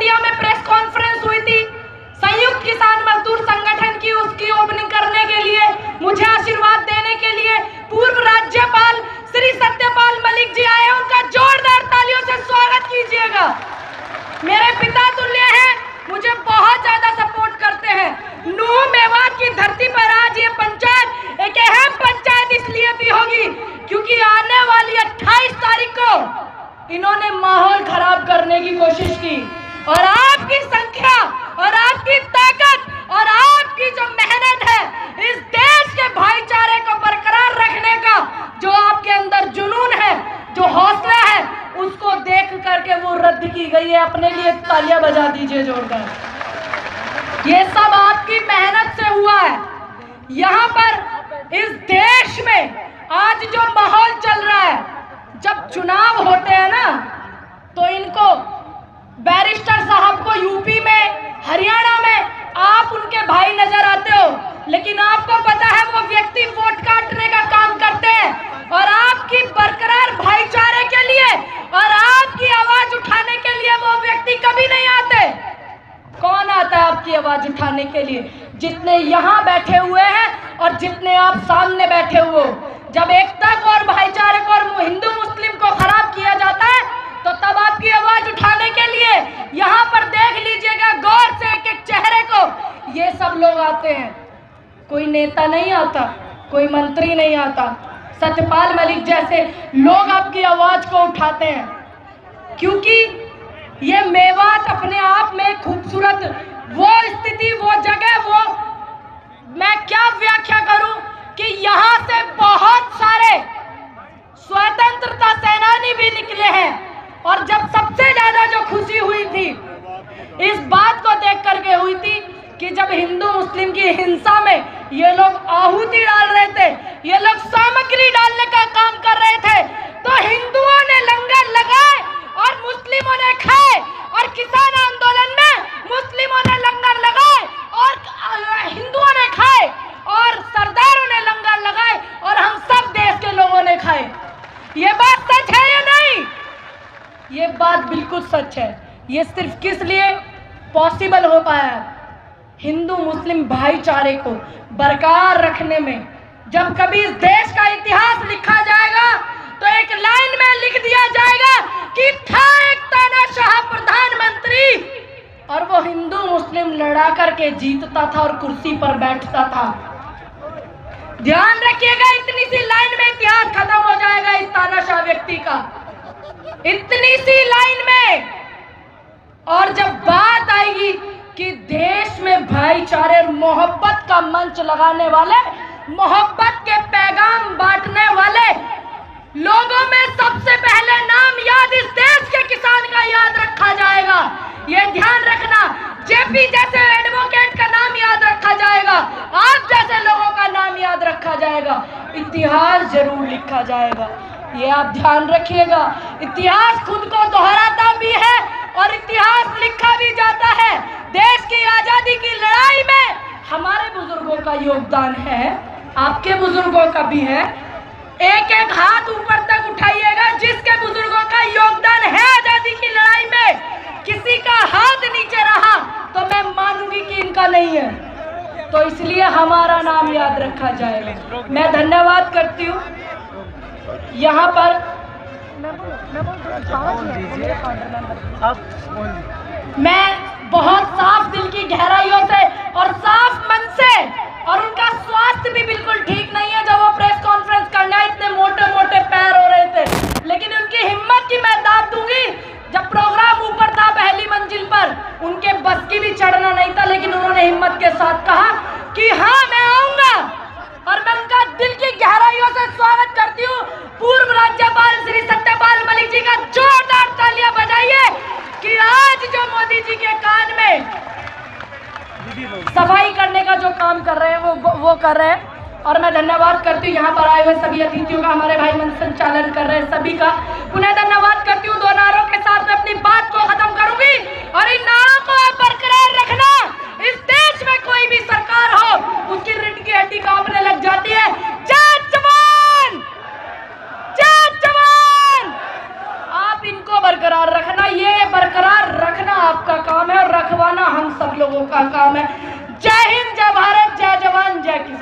India में press conference हुई थी संयुक्त किसान मजदूर संगठन की, उसकी ओपनिंग करने के लिए, मुझे आशीर्वाद देने के लिए पूर्व राज्यपाल श्री सत्यपाल मलिक जी आए। उनका जोरदार तालियों से स्वागत कीजिएगा। मेरे पिता तुल्य हैं, मुझे बहुत ज्यादा सपोर्ट करते हैं। नूह मेवात की धरती पर आज ये पंचायत एक अहम पंचायत इसलिए भी होगी क्योंकि आने वाली 28 तारीख को इन्होंने माहौल खराब करने की कोशिश की, और आपकी संख्या और आपकी ताकत और आपकी जो मेहनत है, इस देश के भाईचारे को बरकरार रखने का जो आपके अंदर जुनून है, जो हौसला है, उसको देख करके वो रद्द की गई है। अपने लिए तालियां बजा दीजिए जोरदार। ये सब आपकी मेहनत से हुआ है। यहाँ पर इस देश में आज जो माहौल चल रहा है, जब चुनाव होते हैं ना, तो इनको बैरिस्टर साहब को यूपी में, हरियाणा में आप उनके भाई नजर आते हो, लेकिन आपको पता है वो व्यक्ति वोट काटने का काम करते हैं, और आपकी बरकरार भाईचारे के लिए और आपकी आवाज उठाने के लिए वो व्यक्ति कभी नहीं आते। कौन आता है आपकी आवाज उठाने के लिए? जितने यहाँ बैठे हुए हैं और जितने आप सामने बैठे हुए हो। जब एकता को और भाईचारे को और हिंदू मुस्लिम को खराब किया जाता है, तो तब आपकी आवाज उठाने के लिए यहाँ पर देख लीजिएगा गौर से एक एक चेहरे को, ये सब लोग आते हैं। कोई नेता नहीं आता, कोई मंत्री नहीं आता, सत्यपाल मलिक जैसे लोग आपकी आवाज को उठाते हैं। क्योंकि ये मेवात अपने आप में खूबसूरत, वो स्थिति, वो जगह, वो मैं क्या व्याख्या करूं कि यहाँ से बहुत सारे स्वतंत्रता सेनानी भी निकले हैं। और जब सबसे ज्यादा जो खुशी हुई थी इस बात को देख करके हुई थी कि जब हिंदू मुस्लिम की हिंसा में ये लोग आहुति डाल रहे थे, ये लोग सामग्री डालने का काम कर रहे थे, तो हिंदुओं ने लंगर लगाए और मुस्लिमों ने खाए, और किसान आंदोलन में मुस्लिमों ने लंगर लगाए और हिंदुओं ने खाए, और सरदारों ने लंगर लगाए और हम सब देश के लोगों ने खाए। ये बात सच है या नहीं? ये बात बिल्कुल सच है। ये सिर्फ किस लिए पॉसिबल हो पाया? हिंदू मुस्लिम भाईचारे को बरकरार रखने में। जब कभी इस देश का इतिहास लिखा जाएगा तो एक लाइन में लिख दिया जाएगा कि था एक तानाशाह प्रधानमंत्री, और वो हिंदू मुस्लिम लड़ा करके जीतता था और कुर्सी पर बैठता था। ध्यान रखिएगा, इतनी सी लाइन में इतिहास खत्म हो जाएगा इस तानाशाह व्यक्ति का, इतनी सी लाइन में। और जब बात आएगी कि देश में भाईचारे और मोहब्बत का मंच लगाने वाले, मोहब्बत के पैगाम बांटने वाले लोगों में सबसे पहले नाम याद इस देश के किसान का याद रखा जाएगा। ये ध्यान रखना, जेपी जैसे एडवोकेट का नाम याद रखा जाएगा, आप जैसे लोगों का नाम याद रखा जाएगा, इतिहास जरूर लिखा जाएगा। ये आप ध्यान रखिएगा। इतिहास खुद को दोहराता भी है और इतिहास लिखा भी जाता है। देश की आजादी की लड़ाई में हमारे बुजुर्गों का योगदान है, आपके बुजुर्गों का भी है। एक एक हाथ ऊपर तक उठाइएगा जिसके बुजुर्गों का योगदान है आजादी की लड़ाई में। किसी का हाथ नीचे रहा तो मैं मानूंगी कि इनका नहीं है, तो इसलिए हमारा नाम याद रखा जाएगा। मैं धन्यवाद करती हूँ। यहाँ पर मैं बहुत साफ दिल की गहराइयों से और साफ मन से, और उनका स्वास्थ्य भी बिल्कुल ठीक नहीं है, जब वो प्रेस कॉन्फ्रेंस करना इतने मोटे मोटे पैर हो रहे थे, लेकिन उनकी हिम्मत की मैं दाद दूंगी। जब प्रोग्राम ऊपर था पहली मंजिल पर, उनके बस की भी चढ़ना नहीं था, लेकिन उन्होंने हिम्मत के साथ कहा कि हाँ मैं आऊंगा, और मैं उनका दिल की गहराइयों से स्वागत करती हूँ। पूर्व राज्यपाल श्री सत्यपाल मलिक जी का जोरदार तालियां बजाइए कि आज जो मोदी जी के कान में सफाई करने का जो काम कर रहे हैं वो कर रहे हैं। और मैं धन्यवाद करती हूँ यहाँ पर आए हुए सभी अतिथियों का, हमारे भाई मंच संचालन कर रहे हैं सभी का पुनः धन्यवाद करती हूँ। 2 नारों के साथ मैं अपनी बात को खत्म करूंगी, और इन नारों को आप बरकरार रखना। इस देश में कोई भी सरकार हो, उसकी रीढ़ की हड्डी कांपने लग जाती है। जय जवान, जय जवान। आप इनको बरकरार रखना, ये बरकरार रखना आपका काम लोगों का काम है। जय हिंद, जय भारत, जय जवान, जय किसान।